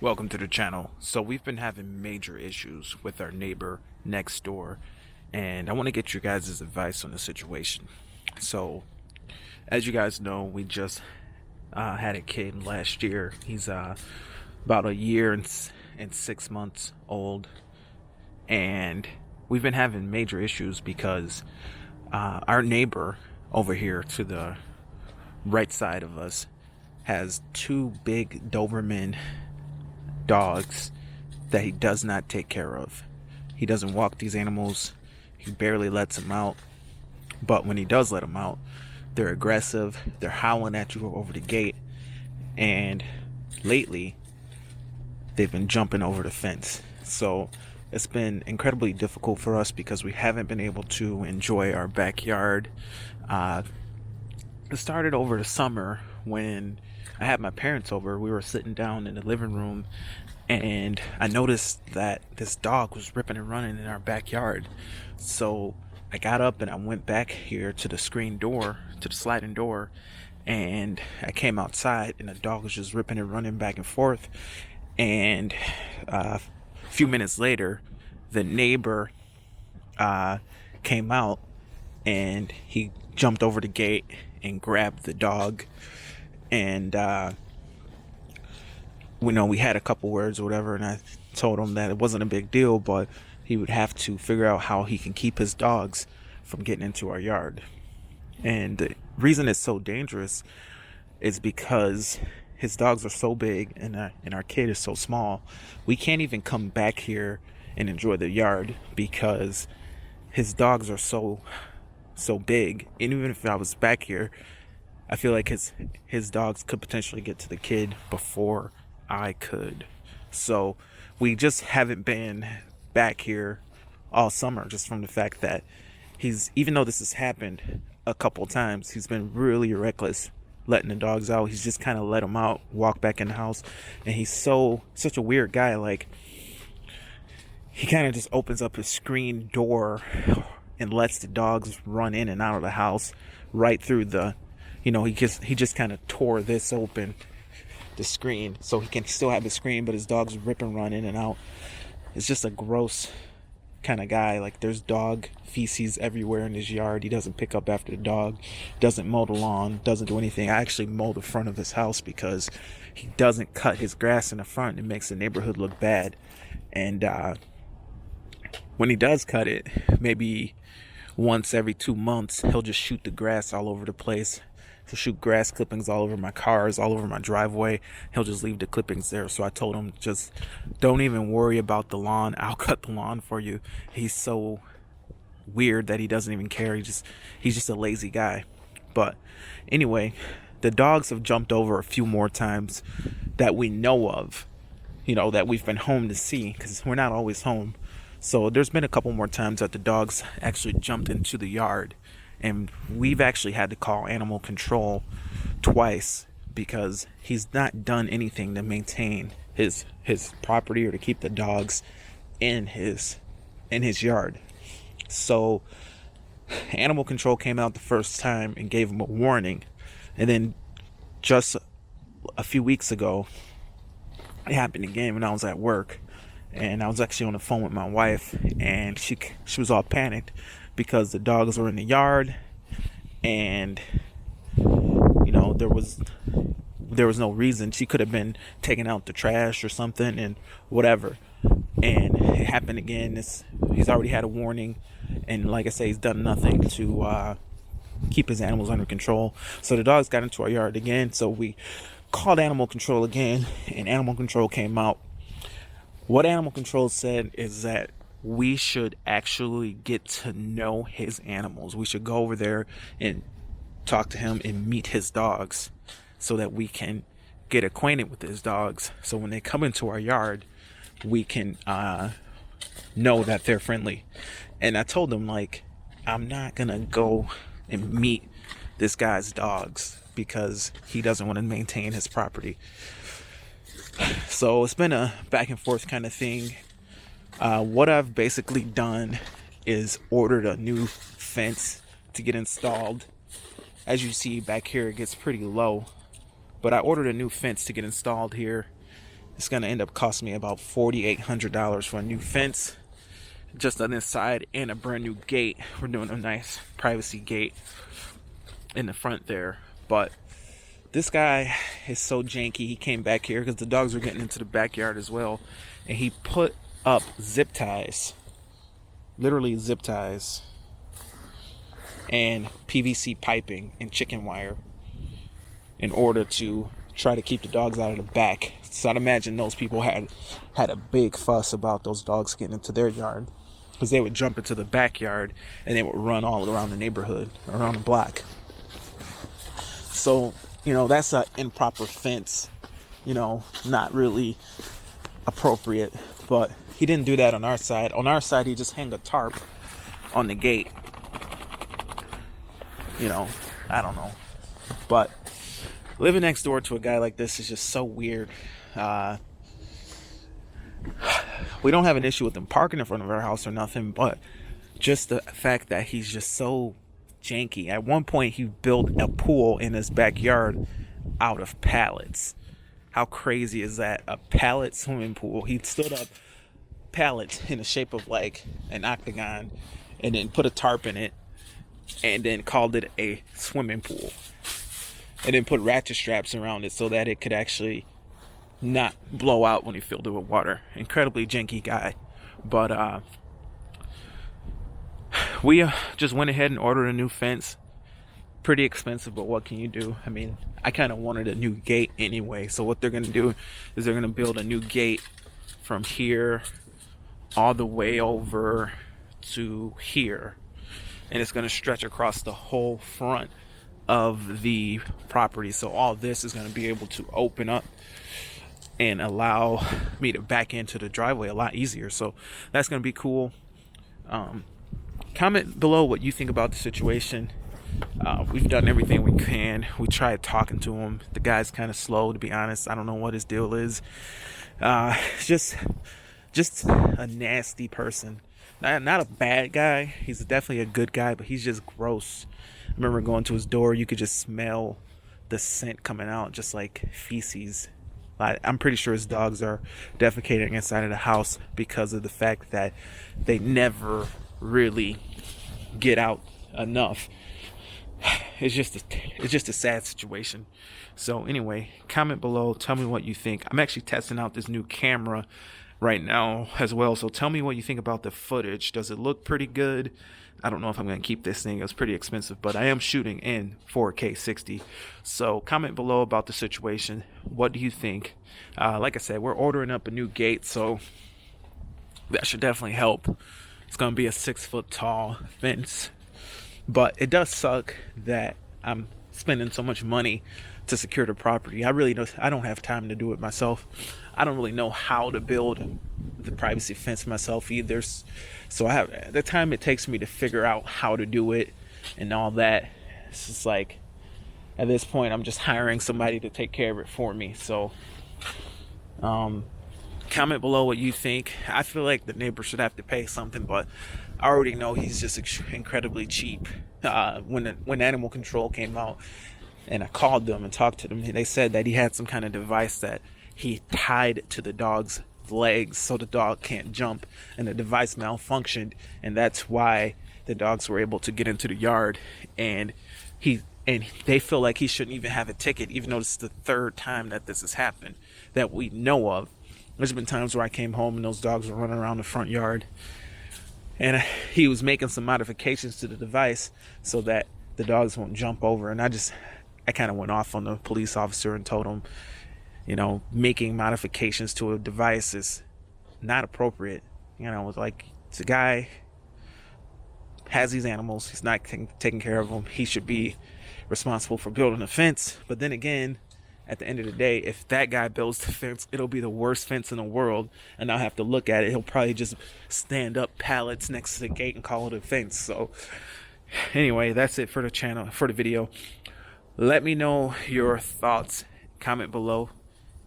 Welcome to the channel. So we've been having major issues with our neighbor next door, and I want to get your guys' advice on the situation. So, as you guys know, we just had a kid last year. He's about a year and 6 months old, and we've been having major issues because our neighbor over here to the right side of us has two big Doberman dogs that he does not take care of. He doesn't walk these animals. He barely lets them out. But when he does let them out, they're aggressive. They're howling at you over the gate. And lately, they've been jumping over the fence. So it's been incredibly difficult for us because we haven't been able to enjoy our backyard. It started over the summer when I had my parents over. We were sitting down in the living room, and I noticed that this dog was ripping and running in our backyard. So I got up and I went back here to the screen door, to the sliding door, and I came outside, and the dog was just ripping and running back and forth. And a few minutes later, the neighbor came out, and he jumped over the gate and grabbed the dog. And we had a couple words or whatever, and I told him that it wasn't a big deal, but he would have to figure out how he can keep his dogs from getting into our yard. And the reason it's so dangerous is because his dogs are so big, and our kid is so small. We can't even come back here and enjoy the yard because his dogs are so big. And even if I was back here, I feel like his dogs could potentially get to the kid before I could. So we just haven't been back here all summer, just from the fact that even though this has happened a couple times, he's been really reckless letting the dogs out. He's just kind of let them out, walk back in the house, and he's such a weird guy. Like, he kind of just opens up his screen door and lets the dogs run in and out of the house right through he just kind of tore this open, the screen, so he can still have the screen, but his dogs rip and run in and out. It's just a gross kind of guy. Like, there's dog feces everywhere in his yard. He doesn't pick up after the dog, doesn't mow the lawn, doesn't do anything. I actually mow the front of his house because he doesn't cut his grass in the front. It makes the neighborhood look bad. And when he does cut it, maybe once every 2 months, he'll just shoot the grass all over the place. He'll shoot grass clippings all over my cars, all over my driveway. He'll just leave the clippings there. So I told him, just don't even worry about the lawn. I'll cut the lawn for you. He's so weird that he doesn't even care. He's just a lazy guy. But anyway, the dogs have jumped over a few more times that we know of, that we've been home to see, because we're not always home. So there's been a couple more times that the dogs actually jumped into the yard, and we've actually had to call animal control twice because he's not done anything to maintain his property or to keep the dogs in his yard. So animal control came out the first time and gave him a warning, and then just a few weeks ago it happened again when I was at work, and I was actually on the phone with my wife, and she was all panicked because the dogs were in the yard, and there was no reason. She could have been taking out the trash or something and whatever, and it happened again. He's already had a warning, and like I say, he's done nothing to keep his animals under control. So the dogs got into our yard again, so we called animal control again, and animal control came out. What animal control said is that we should actually get to know his animals. We should go over there and talk to him and meet his dogs so that we can get acquainted with his dogs. So when they come into our yard, we can know that they're friendly. And I told him, like, I'm not going to go and meet this guy's dogs because he doesn't want to maintain his property. So it's been a back and forth kind of thing. What I've basically done is ordered a new fence to get installed. As you see back here, it gets pretty low, but I ordered a new fence to get installed here, It's going to end up costing me about $4,800 for a new fence just on this side and a brand new gate. We're doing a nice privacy gate in the front there. But this guy is so janky. He came back here because the dogs were getting into the backyard as well, and he put up zip ties, literally zip ties, and PVC piping and chicken wire in order to try to keep the dogs out of the back. So I'd imagine those people had a big fuss about those dogs getting into their yard, because they would jump into the backyard and they would run all around the neighborhood, around the block. So, that's an improper fence, not really appropriate. But he didn't do that on our side. On our side, he just hung a tarp on the gate. I don't know. But living next door to a guy like this is just so weird. We don't have an issue with him parking in front of our house or nothing, but just the fact that he's just so janky. At one point, he built a pool in his backyard out of pallets. How crazy is that? A pallet swimming pool. He stood up pallets in the shape of like an octagon and then put a tarp in it and then called it a swimming pool. And then put ratchet straps around it so that it could actually not blow out when he filled it with water. Incredibly janky guy. But we just went ahead and ordered a new fence. Pretty expensive, but what can you do? I mean, I kind of wanted a new gate anyway. So what they're going to do is they're going to build a new gate from here all the way over to here. And it's going to stretch across the whole front of the property. So all this is going to be able to open up and allow me to back into the driveway a lot easier. So that's going to be cool. Comment below what you think about the situation. We've done everything we can. We tried talking to him. The guy's kind of slow, to be honest. I don't know what his deal is. Just a nasty person. Not a bad guy. He's definitely a good guy, but he's just gross. I remember going to his door. You could just smell the scent coming out, just like feces. I'm pretty sure his dogs are defecating inside of the house because of the fact that they never really get out enough. It's just a sad situation. So anyway, comment below. Tell me what you think. I'm actually testing out this new camera right now as well. So tell me what you think about the footage. Does it look pretty good? I don't know if I'm going to keep this thing. It was pretty expensive, but I am shooting in 4K 60. So comment below about the situation. What do you think? Like I said, we're ordering up a new gate, so that should definitely help. It's going to be a 6-foot tall fence, but it does suck that I'm spending so much money to secure the property. I don't have time to do it myself. I don't really know how to build the privacy fence myself either. So I have the time it takes me to figure out how to do it and all that. It's just like, at this point, I'm just hiring somebody to take care of it for me. So, comment below what you think. I feel like the neighbor should have to pay something, but I already know he's just incredibly cheap. When animal control came out and I called them and talked to them, they said that he had some kind of device that he tied to the dog's legs so the dog can't jump, and the device malfunctioned, and that's why the dogs were able to get into the yard. And they feel like he shouldn't even have a ticket, even though it's the third time that this has happened that we know of. There's been times where I came home and those dogs were running around the front yard, and he was making some modifications to the device so that the dogs won't jump over. And I kind of went off on the police officer and told him, making modifications to a device is not appropriate. It's like, it's a guy has these animals, he's not taking care of them. He should be responsible for building a fence. But then again, at the end of the day, if that guy builds the fence, it'll be the worst fence in the world, and I'll have to look at it. He'll probably just stand up pallets next to the gate and call it a fence. So anyway, that's it for the video. Let me know your thoughts. Comment below,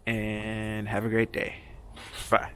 and have a great day. Bye.